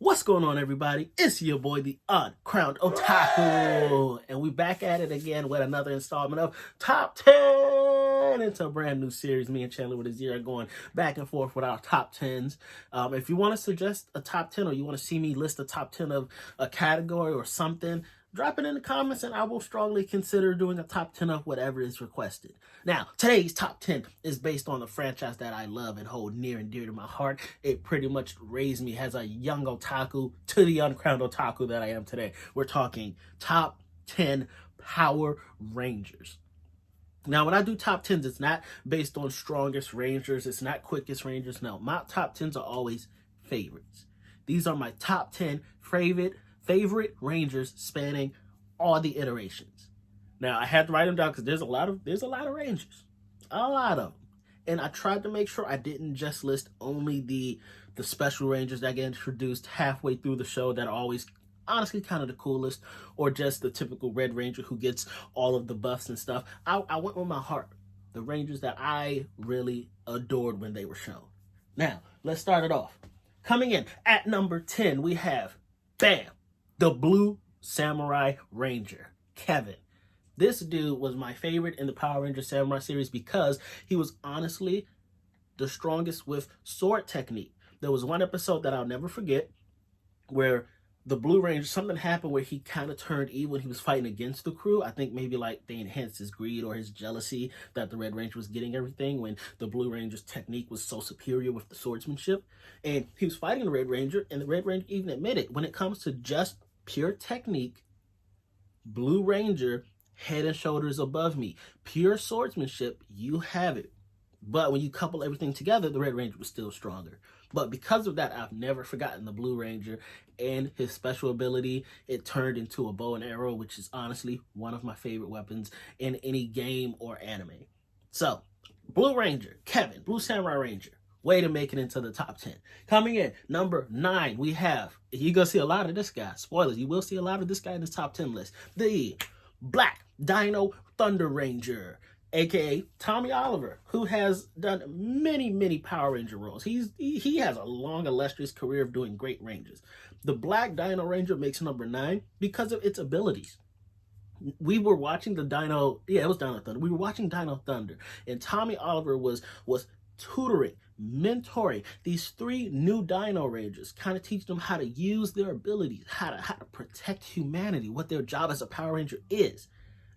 What's going on, everybody? It's your boy, the Uncrowned Otaku, and we back at it again with another installment of Top 10. It's a brand new series. Me and Chandler with a zero going back and forth with our top 10s. If you want to suggest a top 10 or you want to see me list a top 10 of a category or something, drop it in the comments and I will strongly consider doing a top 10 of whatever is requested. Now, today's top 10 is based on the franchise that I love and hold near and dear to my heart. It pretty much raised me as a young otaku to the uncrowned otaku that I am today. We're talking top 10 Power Rangers. Now, when I do top 10s, it's not based on strongest Rangers. It's not quickest Rangers. No, my top 10s are always favorites. These are my top 10 favorite Rangers spanning all the iterations. Now, I had to write them down because there's a lot of Rangers, a lot of them, and I tried to make sure I didn't just list only the special Rangers that get introduced halfway through the show that are always honestly kind of the coolest, or just the typical Red Ranger who gets all of the buffs and stuff. I went with my heart, the Rangers that I really adored when they were shown. Now, let's start it off. Coming in at number 10, we have, bam, the Blue Samurai Ranger, Kevin. This dude was my favorite in the Power Ranger Samurai series because he was honestly the strongest with sword technique. There was one episode that I'll never forget where the Blue Ranger, something happened where he kind of turned evil when he was fighting against the crew. I think maybe like they enhanced his greed or his jealousy that the Red Ranger was getting everything when the Blue Ranger's technique was so superior with the swordsmanship. And he was fighting the Red Ranger, and the Red Ranger even admitted, when it comes to just pure technique, Blue Ranger, head and shoulders above me. Pure swordsmanship, you have it. But when you couple everything together, the Red Ranger was still stronger. But because of that, I've never forgotten the Blue Ranger and his special ability. It turned into a bow and arrow, which is honestly one of my favorite weapons in any game or anime. So, Blue Ranger, Kevin, Blue Samurai Ranger. Way to make it into the top 10. Coming in, number 9, we have, you're going to see a lot of this guy. Spoilers, you will see a lot of this guy in this top 10 list. The Black Dino Thunder Ranger, aka Tommy Oliver, who has done many Power Ranger roles. He has a long, illustrious career of doing great Rangers. The Black Dino Ranger makes number 9 because of its abilities. We were watching the Dino, it was Dino Thunder. We were watching Dino Thunder, and Tommy Oliver was tutoring, mentoring these 3 new Dino Rangers, kind of teaching them how to use their abilities, how to protect humanity, what their job as a Power Ranger is.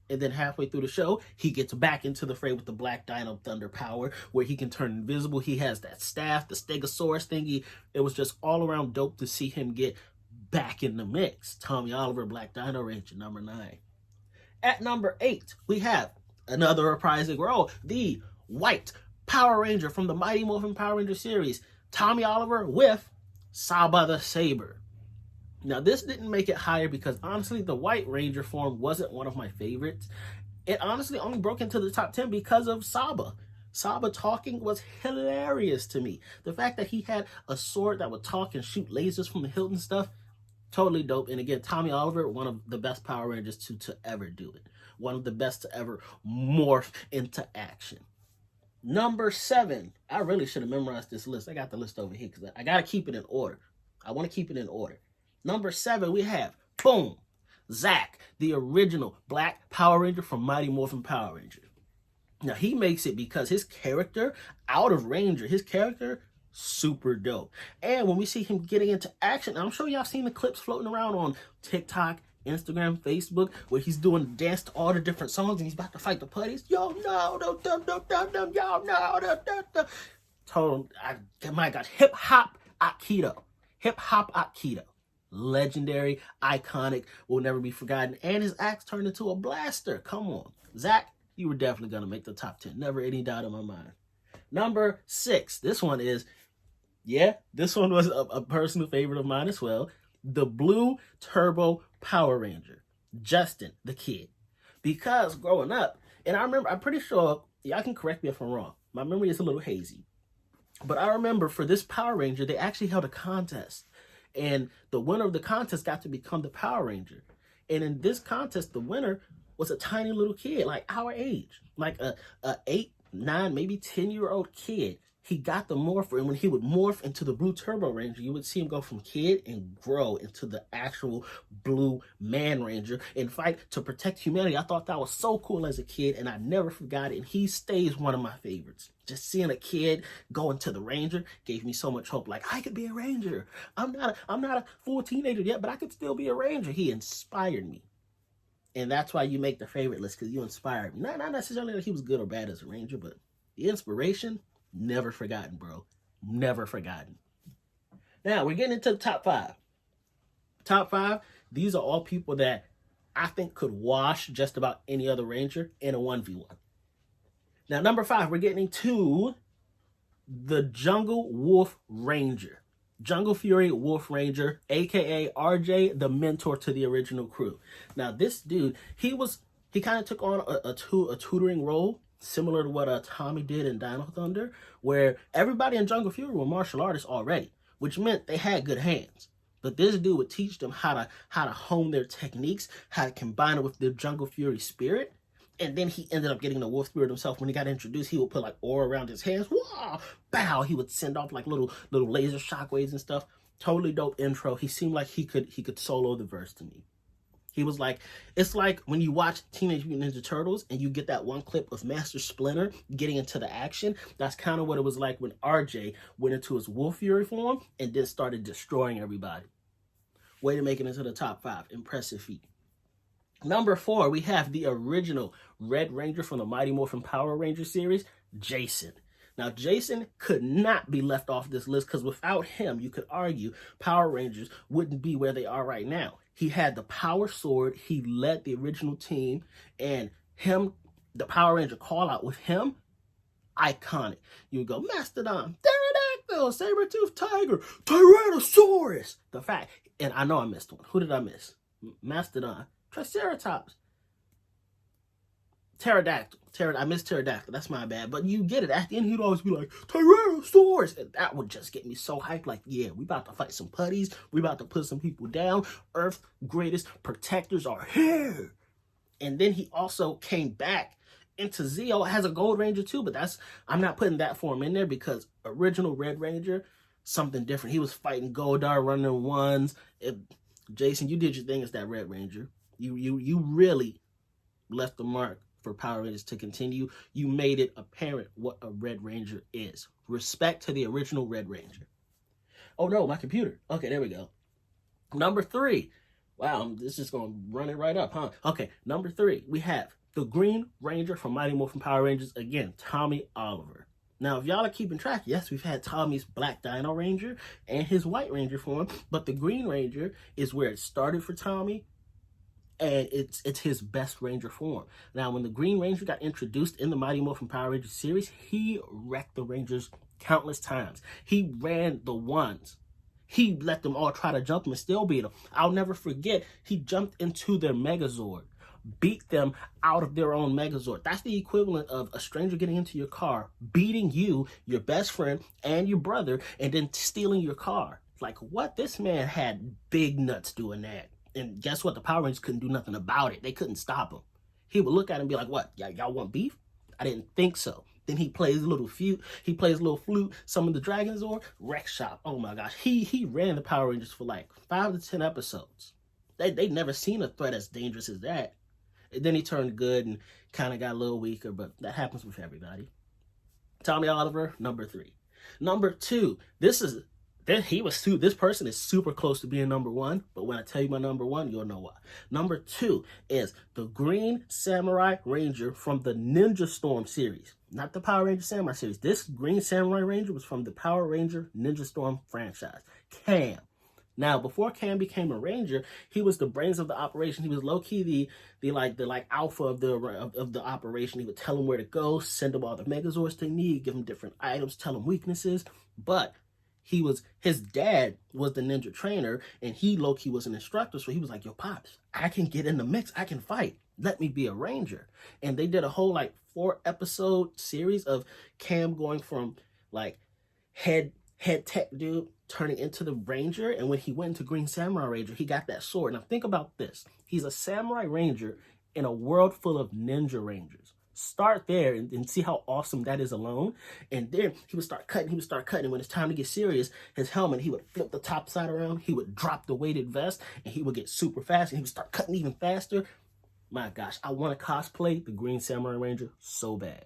And then halfway through the show, he gets back into the fray with the Black Dino Thunder power, where he can turn invisible. He has that staff, the Stegosaurus thingy. It was just all around dope to see him get back in the mix. Tommy Oliver, Black Dino Ranger, number 9. At number 8, we have another reprising role, the White Power Ranger from the Mighty Morphin Power Ranger series, Tommy Oliver with Saber the Saber. Now, this didn't make it higher because, honestly, the White Ranger form wasn't one of my favorites. It honestly only broke into the top 10 because of Saber. Saber talking was hilarious to me. The fact that he had a sword that would talk and shoot lasers from the hilt and stuff, totally dope. And again, Tommy Oliver, one of the best Power Rangers to ever do it. One of the best to ever morph into action. Number 7. I really should have memorized this list. I got the list over here because I got to keep it in order. I want to keep it in order. Number 7, we have, boom, Zack, the original Black Power Ranger from Mighty Morphin Power Ranger. Now, he makes it because his character, out of Ranger, his character, super dope. And when we see him getting into action, I'm sure y'all seen the clips floating around on TikTok, Instagram, Facebook, where he's doing dance to all the different songs and he's about to fight the putties. Yo, no, y'all, no. Total, my God, hip hop Aikido. Legendary, iconic, will never be forgotten. And his axe turned into a blaster. Come on. Zack, you were definitely going to make the top 10. Never any doubt in my mind. Number 6. This one was a personal favorite of mine as well. The Blue Turbo Power Ranger, Justin the Kid. Because growing up, and I remember, I'm pretty sure, y'all can correct me if I'm wrong. My memory is a little hazy. But I remember for this Power Ranger, they actually held a contest. And the winner of the contest got to become the Power Ranger. And in this contest, the winner was a tiny little kid, like our age. Like a 8, 9, maybe 10-year-old kid. he got the morpher, and when he would morph into the Blue Turbo Ranger, you would see him go from kid and grow into the actual Blue Man Ranger and fight to protect humanity. I thought that was so cool as a kid, and I never forgot it, and he stays one of my favorites. Just seeing a kid go into the Ranger gave me so much hope. Like, I could be a Ranger. I'm not a full teenager yet, but I could still be a Ranger. He inspired me. And that's why you make the favorite list, because you inspired me. Not necessarily that he was good or bad as a Ranger, but the inspiration, never forgotten, bro. Never forgotten. Now, we're getting into the top 5. Top 5, these are all people that I think could wash just about any other Ranger in a 1v1. Now, number 5, we're getting into the Jungle Wolf Ranger. Jungle Fury Wolf Ranger, a.k.a. RJ, the mentor to the original crew. Now, this dude, he kind of took on a tutoring role, similar to what Tommy did in Dino Thunder, where everybody in Jungle Fury were martial artists already, which meant they had good hands. But this dude would teach them how to hone their techniques, how to combine it with their Jungle Fury spirit. And then he ended up getting the wolf spirit himself. When he got introduced, he would put like aura around his hands. Wah! Bow! He would send off like little laser shockwaves and stuff. Totally dope intro. He seemed like he could solo the verse to me. He was like, it's like when you watch Teenage Mutant Ninja Turtles and you get that one clip of Master Splinter getting into the action. That's kind of what it was like when RJ went into his Wolf Fury form and then started destroying everybody. Way to make it into the top 5. Impressive feat. Number 4, we have the original Red Ranger from the Mighty Morphin Power Ranger series, Jason. Now, Jason could not be left off this list because without him, you could argue Power Rangers wouldn't be where they are right now. He had the power sword, he led the original team, and him, the Power Ranger call out with him, iconic. You would go, Mastodon, Pterodactyl, Saber-toothed Tiger, Tyrannosaurus. The fact, and I know I missed one. Who did I miss? Mastodon, Triceratops, Pterodactyl. I missed Pterodactyl. That's my bad. But you get it. At the end, he'd always be like, Tyrannosaurus. And that would just get me so hyped. Like, yeah, we about to fight some putties. We about to put some people down. Earth's greatest protectors are here. And then he also came back into Zeo as a Gold Ranger too. But I'm not putting that form in there because original Red Ranger, something different. He was fighting Goldar, running ones. Jason, you did your thing as that Red Ranger. You really left the mark for Power Rangers to continue. You made it apparent what a Red Ranger is. Respect to the original Red Ranger. Oh no, my computer. Okay, there we go. Number 3. Wow, this is going to run it right up, huh? Okay, number 3, we have the Green Ranger from Mighty Morphin Power Rangers. Again, Tommy Oliver. Now, if y'all are keeping track, yes, we've had Tommy's Black Dino Ranger and his White Ranger form, but the Green Ranger is where it started for Tommy, and it's his best Ranger form. Now, when the Green Ranger got introduced in the Mighty Morphin Power Rangers series, he wrecked the Rangers countless times. He ran the ones. He let them all try to jump him and still beat them. I'll never forget, he jumped into their Megazord, beat them out of their own Megazord. That's the equivalent of a stranger getting into your car, beating you, your best friend, and your brother, and then stealing your car. Like, what? This man had big nuts doing that. And guess what? The Power Rangers couldn't do nothing about it. They couldn't stop him. He would look at him and be like, what? Y'all want beef? I didn't think so. Then he plays a little flute. Some of the Dragon's Zord, Wreck Shop. Oh my gosh. He ran the Power Rangers for like 5 to 10 episodes. They never seen a threat as dangerous as that. And then he turned good and kind of got a little weaker, but that happens with everybody. Tommy Oliver, number 3. Number 2, this person is super close to being number 1, but when I tell you my number 1, you'll know why. Number 2 is the Green Samurai Ranger from the Ninja Storm series, not the Power Ranger Samurai series. This Green Samurai Ranger was from the Power Ranger Ninja Storm franchise. Cam. Now, before Cam became a Ranger, he was the brains of the operation. He was low-key the alpha of the operation. He would tell him where to go, send him all the Megazords they need, give him different items, tell him weaknesses. But his dad was the ninja trainer, and he low-key was an instructor. So he was like, yo, Pops, I can get in the mix. I can fight. Let me be a Ranger. And they did a whole 4-episode series of Cam going from head tech dude turning into the Ranger. And when he went into Green Samurai Ranger, he got that sword. Now think about this. He's a Samurai Ranger in a world full of Ninja Rangers. Start there and see how awesome that is alone. And then he would start cutting, And when it's time to get serious, his helmet, he would flip the top side around, he would drop the weighted vest, and he would get super fast, and he would start cutting even faster. My gosh, I want to cosplay the Green Samurai Ranger so bad.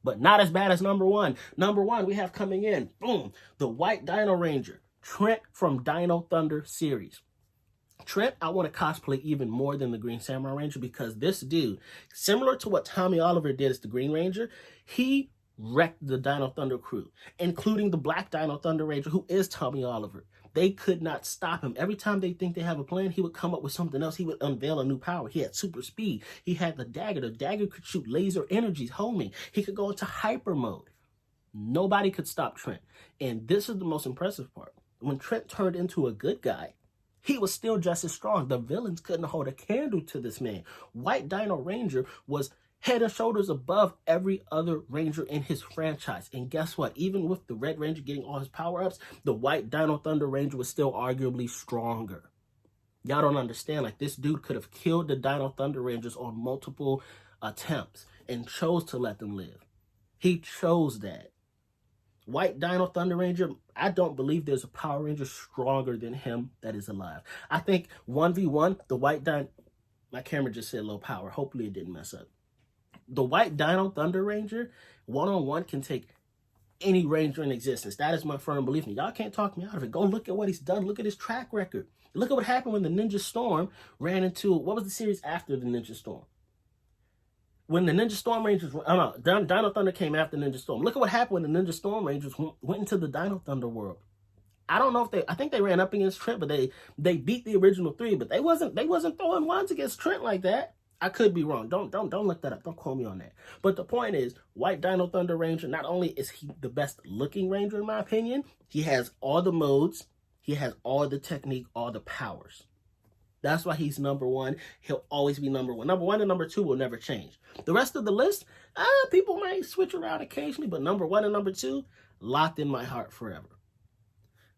But not as bad as number one. Number one, we have coming in, boom, the White Dino Ranger, Trent from Dino Thunder series. Trent, I want to cosplay even more than the Green Samurai Ranger because this dude, similar to what Tommy Oliver did as the Green Ranger, he wrecked the Dino Thunder crew, including the Black Dino Thunder Ranger, who is Tommy Oliver. They could not stop him. Every time they think they have a plan, he would come up with something else. He would unveil a new power. He had super speed. He had the dagger. The dagger could shoot laser energies, homing. He could go into hyper mode. Nobody could stop Trent. And this is the most impressive part. When Trent turned into a good guy, he was still just as strong. The villains couldn't hold a candle to this man. White Dino Ranger was head and shoulders above every other Ranger in his franchise. And guess what? Even with the Red Ranger getting all his power-ups, the White Dino Thunder Ranger was still arguably stronger. Y'all don't understand. Like, this dude could have killed the Dino Thunder Rangers on multiple attempts and chose to let them live. He chose that. White Dino Thunder Ranger, I don't believe there's a Power Ranger stronger than him that is alive. I think 1v1, the White Dino... My camera just said low power. Hopefully it didn't mess up. The White Dino Thunder Ranger, one-on-one, can take any Ranger in existence. That is my firm belief. And y'all can't talk me out of it. Go look at what he's done. Look at his track record. Look at what happened when the Ninja Storm ran into... What was the series after the Ninja Storm? When the Ninja Storm Rangers... Dino Thunder came after Ninja Storm. Look at what happened when the Ninja Storm Rangers went into the Dino Thunder world. I don't know if they... I think they ran up against Trent, but they beat the original three. But they wasn't throwing ones against Trent like that. I could be wrong. Don't look that up. Don't quote me on that. But the point is, White Dino Thunder Ranger, not only is he the best looking Ranger in my opinion, he has all the modes, he has all the technique, all the powers. That's why he's number one. He'll always be number one. Number one and number two will never change. The rest of the list, people might switch around occasionally, but number one and number two, locked in my heart forever.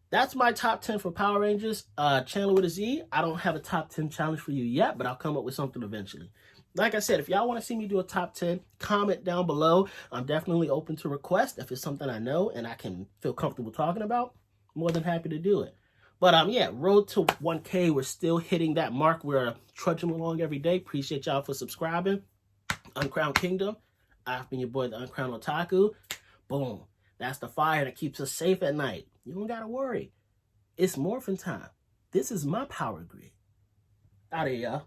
That's my top 10 for Power Rangers. Chandler with a Z. I don't have a top 10 challenge for you yet, but I'll come up with something eventually. Like I said, if y'all want to see me do a top 10, comment down below. I'm definitely open to request. If it's something I know and I can feel comfortable talking about, more than happy to do it. But yeah, road to 1K. We're still hitting that mark. We're trudging along every day. Appreciate y'all for subscribing. Uncrowned Kingdom. I've been your boy, the Uncrowned Otaku. Boom. That's the fire that keeps us safe at night. You don't gotta worry. It's morphin' time. This is my power grid. Out of here, y'all.